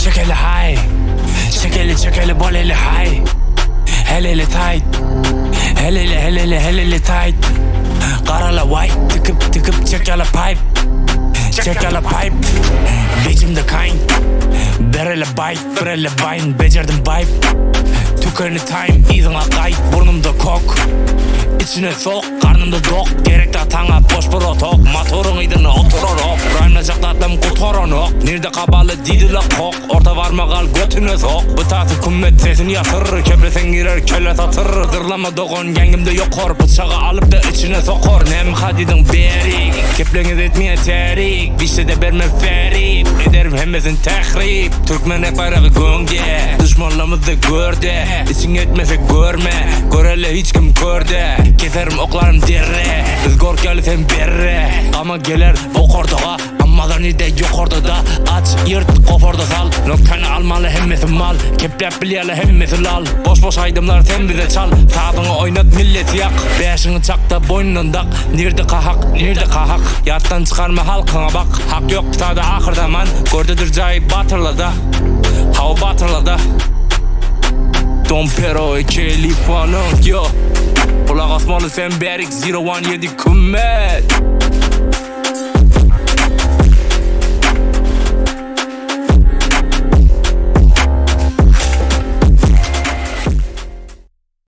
Çekeli hay, çekeli boleli hay. Heleli tight, heleli tight. Karala white, tıkıp çekeli pipe. Çekeli pipe, becimde kind. Berele bite, becerdim vibe. Tükeni time, izin akayt, burnumda kok. İçine sok, karnımda dok. Gerekli atana boş bir otok. Motorun idini otururok. Rhyme'lacakta atlım kutoronok. Nerede kabalı didile kok. Orta varma kal götüne sok. Bıtatı kümmet sesini yatırır. Kebresen girer köle satırır. Dırlama dokun gengimde yokor. Bıçağı alıp da içine sokor. Nem hadidin berik. Kepleniz etmeye terik. Bişte de berme ferik. Ederim hemmesin tehrip. Türkmen hep bayrağı gönge. Düşmanlarımızı gördü. İçin etmese görme. Görele hiç kim gördü. Keserim oklarım derre. Rızgor gelsen berre. Ama gelir bok ortağa. Amma da nide yok ortada. Aç yırt kof orada sal. Noktani almalı hemmesi mal. Keplep bilyeli hemmesi lal. Boş aydımlar sen bize çal. Sabını oynat milleti yak. Beşini çak da boynundan dak. Nerede kahak Yattan çıkarma halkına bak. Hak yok sada ahırda man. Gördüdür cayı batırladı. Hava batırladı. Don Pero ikili falan yo. Kulak asmalı sen berik 017 kümmet.